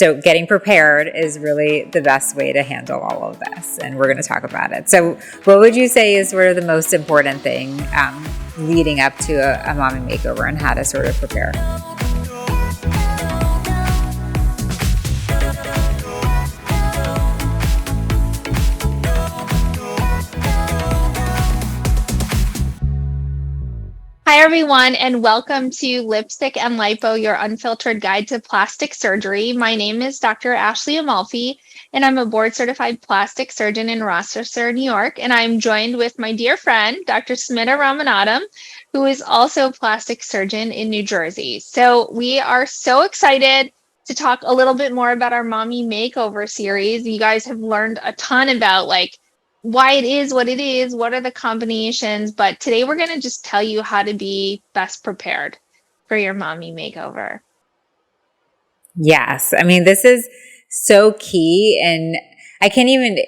So getting prepared is really the best way to handle all of this, and we're going to talk about it. So what would you say is sort of the most important thing leading up to a mommy makeover and how to sort of prepare? Hi, everyone, and welcome to Lipstick and Lipo, your unfiltered guide to plastic surgery. My name is Dr. Ashley Amalfi, and I'm a board-certified plastic surgeon in Rochester, New York. And I'm joined with my dear friend, Dr. Smita, who is also a plastic surgeon in New Jersey. So we are so excited to talk a little bit more about our Mommy Makeover series. You guys have learned a ton about why it is what it is, what are the combinations, but today we're going to just tell you how to be best prepared for your mommy makeover. Yes. I mean, this is so key, and I can't even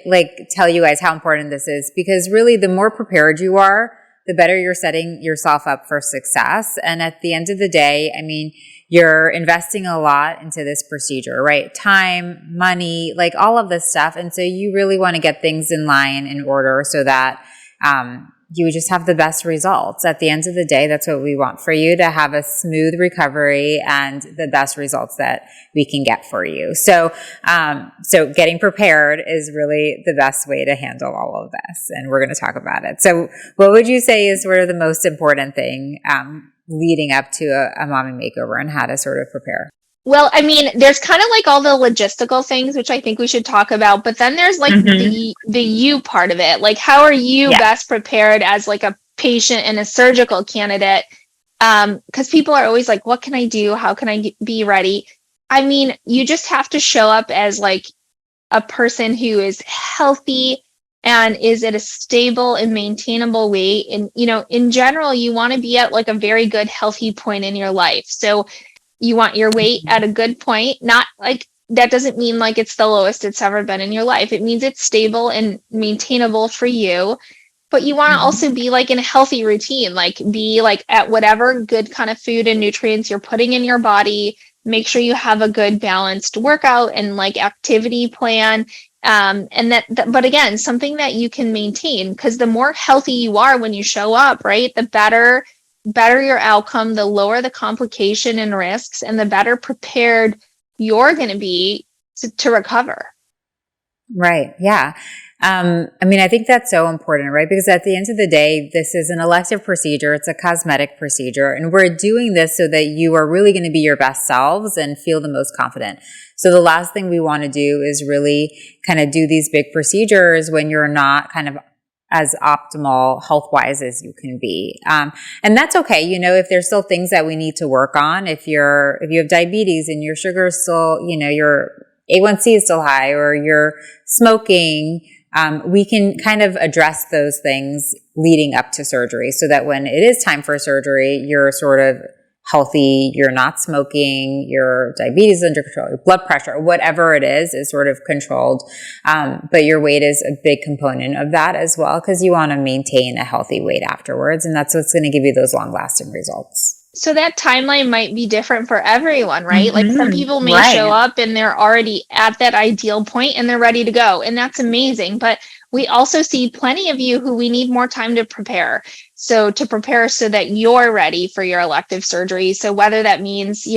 tell you guys how important this is, because really the more prepared you are, the better you're setting yourself up for success. And at the end of the day, I mean, you're investing a lot into this procedure, right? Time, money, all of this stuff. And so you really want to get things in line, in order, so that you just have the best results. At the end of the day, that's what we want for you, to have a smooth recovery and the best results that we can get for you. So getting prepared is really the best way to handle all of this, and we're going to talk about it. So what would you say is sort of the most important thing leading up to a mommy makeover and how to sort of prepare? Well, I mean, there's kind of all the logistical things, which I think we should talk about, but then there's the you part of it. How are you best prepared as a patient and a surgical candidate? Because people are always what can I do? How can I be ready? I mean, you just have to show up as a person who is healthy and is at a stable and maintainable weight. And, in general, you want to be at a very good, healthy point in your life. So you want your weight at a good point, not that doesn't mean it's the lowest it's ever been in your life. It means it's stable and maintainable for you. But you want to also be in a healthy routine, be at whatever good kind of food and nutrients you're putting in your body. Make sure you have a good balanced workout and activity plan. But again, something that you can maintain, because the more healthy you are when you show up, right, the better your outcome, the lower the complication and risks, and the better prepared you're going to be to recover. Right. Yeah. I mean, I think that's so important, right? Because at the end of the day, this is an elective procedure. It's a cosmetic procedure, and we're doing this so that you are really going to be your best selves and feel the most confident. So the last thing we want to do is really kind of do these big procedures when you're not kind of as optimal health-wise as you can be. And that's okay. If there's still things that we need to work on, if you have diabetes and your sugar is still, your A1C is still high, or you're smoking, we can kind of address those things leading up to surgery, so that when it is time for surgery, you're sort of healthy, you're not smoking, your diabetes is under control, your blood pressure, whatever it is sort of controlled. But your weight is a big component of that as well, because you want to maintain a healthy weight afterwards. And that's what's going to give you those long-lasting results. So that timeline might be different for everyone, right? Some people may show up and they're already at that ideal point and they're ready to go. And that's amazing. But we also see plenty of you who we need more time to prepare. So to prepare so that you're ready for your elective surgery. So whether that means,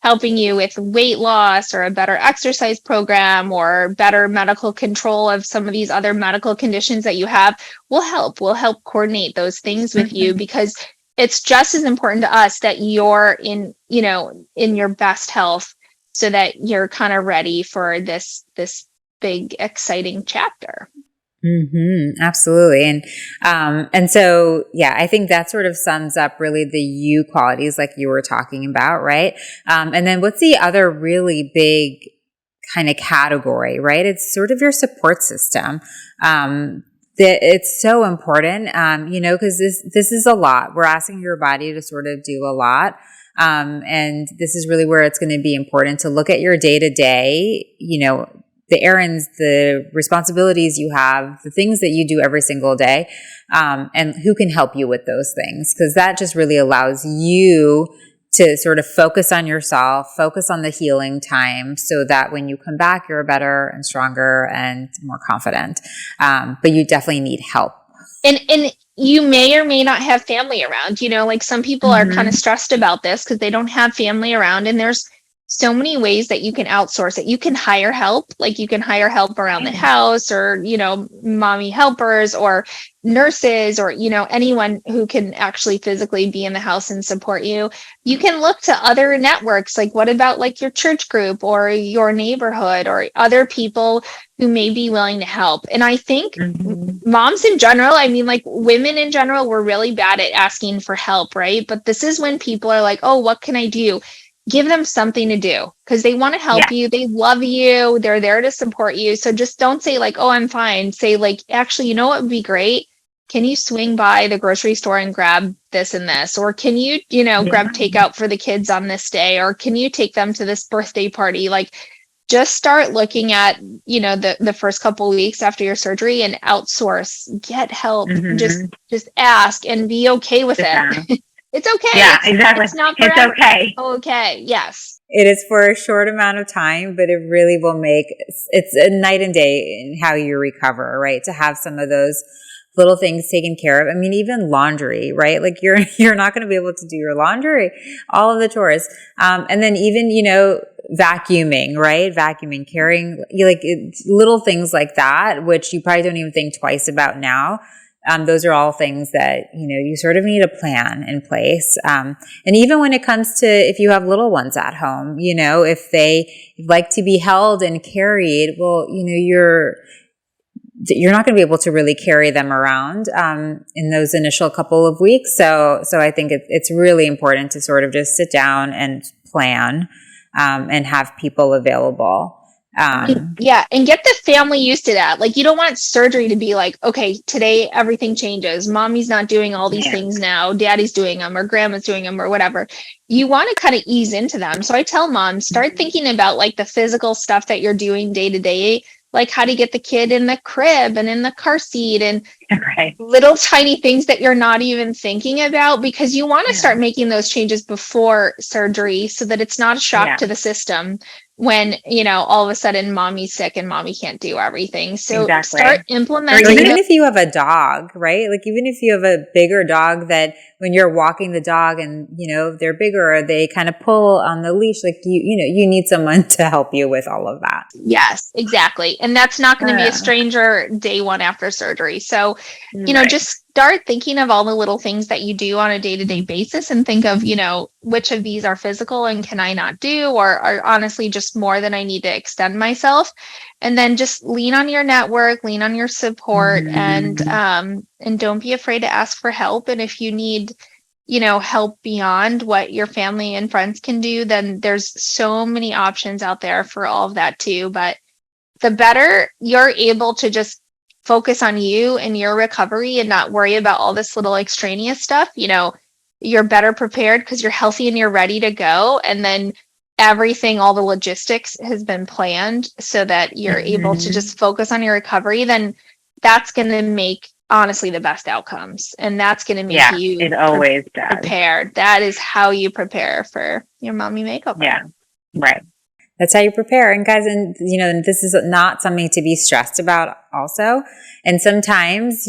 helping you with weight loss, or a better exercise program, or better medical control of some of these other medical conditions that you have, we'll help coordinate those things with you, because it's just as important to us that you're in your best health, so that you're kind of ready for this big, exciting chapter. Absolutely. And so, I think that sort of sums up really the you qualities like you were talking about, right? And then what's the other really big kind of category, right? It's sort of your support system. It's so important, because this is a lot. We're asking your body to sort of do a lot. And this is really where it's going to be important to look at your day-to-day, the errands, the responsibilities you have, the things that you do every single day, and who can help you with those things. Because that just really allows you to sort of focus on yourself, focus on the healing time so that when you come back, you're better and stronger and more confident. But you definitely need help. And you may or may not have family around, like some people are kind of stressed about this because they don't have family around, and there's so many ways that you can outsource it. You can hire help, like you can hire help around the house, or, mommy helpers or nurses, or, anyone who can actually physically be in the house and support you. You can look to other networks. Like, what about like your church group or your neighborhood or other people who may be willing to help? And I think moms in general, I mean, like women in general, we're really bad at asking for help, right? But this is when people are like, oh, what can I do? Give them something to do because they want to help you. They love you. They're there to support you. So just don't say like, oh, I'm fine. Say like, actually, you know what would be great? Can you swing by the grocery store and grab this and this? Or can you, grab takeout for the kids on this day? Or can you take them to this birthday party? Like, just start looking at, the first couple of weeks after your surgery and outsource, get help. Just ask and be okay with it. It's okay. Yeah, exactly. It's not forever. It's okay. Okay. Yes. It is for a short amount of time, but it really will it's a night and day in how you recover, right? To have some of those little things taken care of. I mean, even laundry, right? Like you're not going to be able to do your laundry, all of the chores. And then even, vacuuming, right? Vacuuming, carrying, like little things like that, which you probably don't even think twice about now. Those are all things that, you sort of need a plan in place. And even when it comes to if you have little ones at home, if they like to be held and carried, well, you're not going to be able to really carry them around in those initial couple of weeks. So I think it's really important to sort of just sit down and plan and have people available. And get the family used to that. Like, you don't want surgery to be like, okay, today everything changes. Mommy's not doing all these things now. Daddy's doing them, or grandma's doing them, or whatever. You want to kind of ease into them. So I tell moms, start thinking about like the physical stuff that you're doing day to day, like how to get the kid in the crib and in the car seat, and little tiny things that you're not even thinking about, because you want to start making those changes before surgery so that it's not a shock to the system when, all of a sudden mommy's sick and mommy can't do everything. So start implementing. Or even if you have a dog, right? Like even if you have a bigger dog that when you're walking the dog and, they're bigger, or they kind of pull on the leash, like you need someone to help you with all of that. Yes, exactly. And that's not going to be a stranger day one after surgery. So, just start thinking of all the little things that you do on a day-to-day basis, and think of, which of these are physical and can I not do, or are honestly just more than I need to extend myself. And then just lean on your network, lean on your support, and don't be afraid to ask for help. And if you need, help beyond what your family and friends can do, then there's so many options out there for all of that too. But the better you're able to just focus on you and your recovery and not worry about all this little extraneous stuff, you're better prepared because you're healthy and you're ready to go. And then everything, all the logistics has been planned so that you're able to just focus on your recovery. Then that's going to make, honestly, the best outcomes. And that's going to make you it always does. Prepared. That is how you prepare for your mommy makeover. Yeah, right. That's how you prepare. And guys, this is not something to be stressed about also. And sometimes,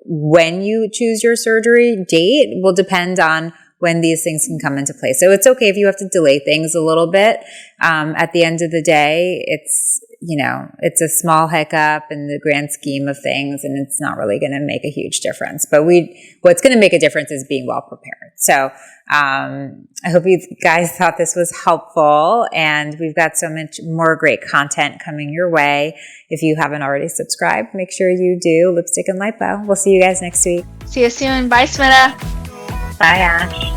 when you choose your surgery date will depend on when these things can come into play. So it's okay if you have to delay things a little bit. At the end of the day, it's a small hiccup in the grand scheme of things, and it's not really going to make a huge difference. But what's going to make a difference is being well prepared. So I hope you guys thought this was helpful, and we've got so much more great content coming your way. If you haven't already subscribed, make sure you do. Lipstick and Lipo. We'll see you guys next week. See you soon. Bye, Smita. Bye, Ash.